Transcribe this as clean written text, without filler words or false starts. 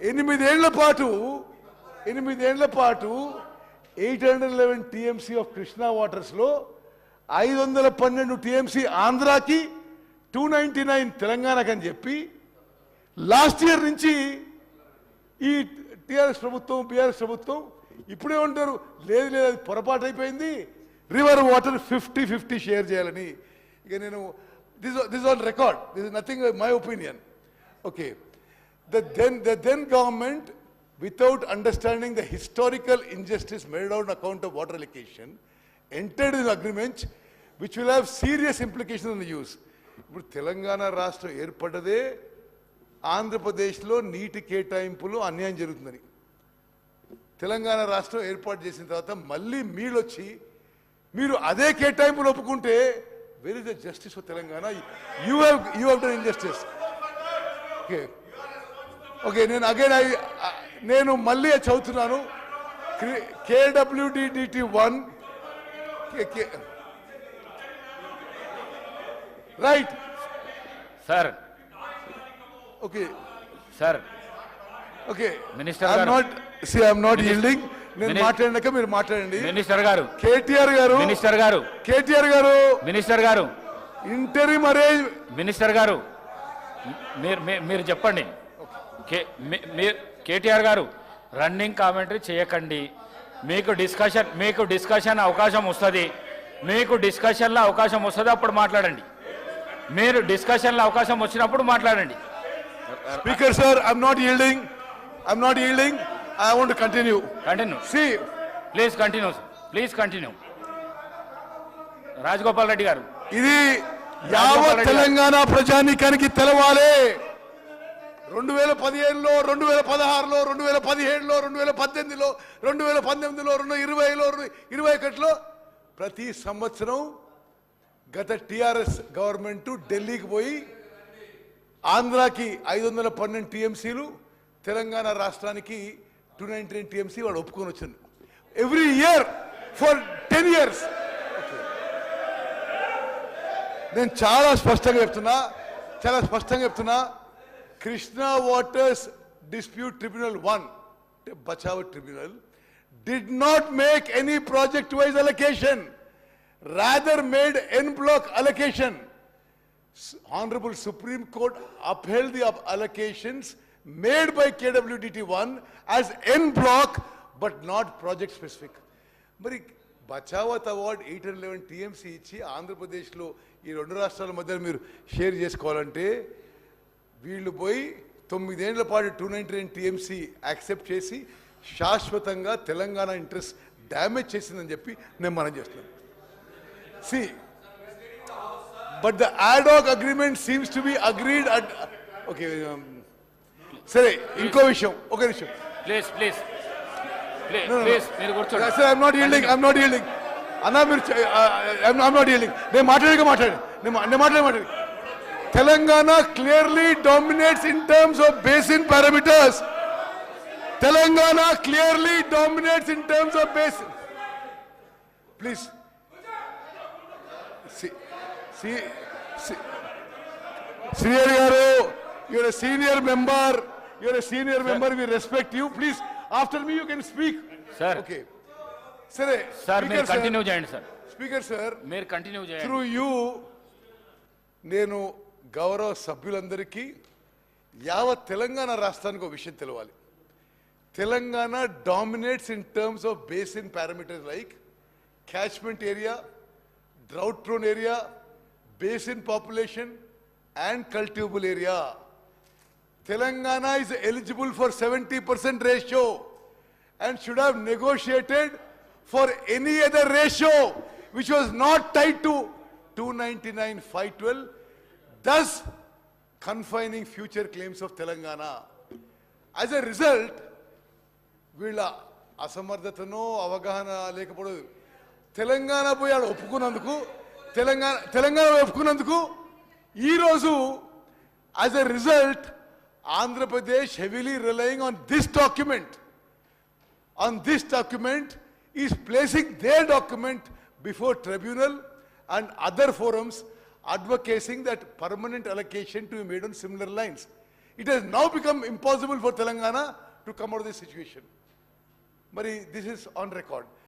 8 ఏళ్ల పాటు 811 TMC of Krishna వాటర్స్లో 512 TMC ఆంధ్రాకి 299 తెలంగాణకి అని చెప్పి లాస్ట్ ఇయర్ నుంచి ఈ టీఆర్ఎస్ ప్రభుత్వం బీఆర్ఎస్ ప్రభుత్వం ఇప్పుడే ఉంటారు లేదు లేదు అది పొరపాటు అయిపోయింది రివర్ వాటర్ 50-50 షేర్ చేయాలని. ఇక నేను this on record, this is nothing my opinion. Okay, the then government, without understanding the historical injustice made on account of water allocation, entered in agreements which will have serious implications on the use. ఇప్పుడు తెలంగాణ రాష్ట్రం ఏర్పడ్డదే ఆంధ్రప్రదేశ్లో నీటి కేటాయింపులు అన్యాయం జరుగుతుందని. తెలంగాణ రాష్ట్రం ఏర్పాటు చేసిన తర్వాత మళ్ళీ మీరు అదే కేటాయింపులు ఒప్పుకుంటే where is the justice for Telangana? You have done injustice. Okay okay, నేను మళ్ళీ చదువుతున్నాను. KWDDT1 right sir. Okay sir, okay, minister I'm not yielding. నేను మాట్లాడినాక మీరు మాట్లాడండి. మినిస్టర్ గారు, కేటీఆర్ గారు ఇంటరిమ్ అరేంజ్. మినిస్టర్ గారు మీరు చెప్పండి. కేటీఆర్ గారు రన్నింగ్ కామెంటరీ చేయకండి. మీకు డిస్కషన్ అవకాశం వస్తుంది. అప్పుడు మాట్లాడండి. మీరు డిస్కషన్లో అవకాశం వచ్చినప్పుడు మాట్లాడండి. Speaker sir, I'm not yielding. I want to continue. See, please continue. Rajagopal Reddy గారు, ఇది యావత్ తెలంగాణ ప్రజానీకానికి తెలవాలి. 2015లో, 2016లో, 2017లో, 2018లో, 2019లో, 2020లో, 2021లో ప్రతి సంవత్సరం గత టిఆర్ఎస్ గవర్నమెంట్ ఢిల్లీకి పోయి ఆంధ్రాకి 512 టీఎంసీలు, తెలంగాణ రాష్ట్రానికి 299 టీఎంసీ వాడు ఒప్పుకొని వచ్చాను. Every year for 10 years. నేను చాలా స్పష్టంగా చెప్తున్నా, Krishna waters dispute tribunal 1, Bachawat tribunal, did not make any project wise allocation, rather made en bloc allocation. Honorable Supreme Court upheld the allocations made by KWDT1 as en bloc but not project specific. మరి Bachawat award 811 TMC ఇచ్చి ఆంధ్రప్రదేశ్లో ఈ 2 రాష్ట్రాల మధ్య మీరు share చేసుకోవాలంటే వీళ్ళు పోయి 9 ఏళ్ల పాటు 299 టీఎంసీ యాక్సెప్ట్ చేసి శాశ్వతంగా తెలంగాణ ఇంట్రెస్ట్ డ్యామేజ్ చేసిందని చెప్పి నేను మనం చేస్తున్నాను. See but the ad hoc agreement seems to be agreed at. Okay సరే, ఇంకో విషయం, ఒక నిమిషం ప్లీజ్ మీరు కూర్చోండి. ఐఎమ్ నాట్ యీల్డింగ్ అన్నా. మీరు ఐఎమ్ నాట్ యీల్డింగ్. నేను మాట్లాడి Telangana clearly dominates in terms of basin parameters. Please Srihari గారు, you're a senior member, we respect you. Please, after me you can speak. Sir. Okay. Sir, మీరు continue చేయండి sir. Speaker sir, మీరు continue చేయండి. Through you నేను గౌరవ సభ్యులందరికీ యావత్ తెలంగాణ రాష్ట్రానికి ఒక విషయం తెలవాలి. Telangana dominates in terms of basin parameters like catchment area, drought prone area, basin population and cultivable area. Telangana is eligible for 70% ratio and should have negotiated for any other ratio which was not tied to 299/512, thus confining future claims of Telangana. As a result, వీళ్ళ అసమర్థతనో అవగాహన లేకపోవడం, తెలంగాణ పోయి ఆడ ఒప్పుకున్నందుకు ఈరోజు as a result Andhra Pradesh heavily relying on this document is placing their document before tribunal and other forums advocating that permanent allocation to be made on similar lines. It has now become impossible for Telangana to come out of this situation. But this is on record.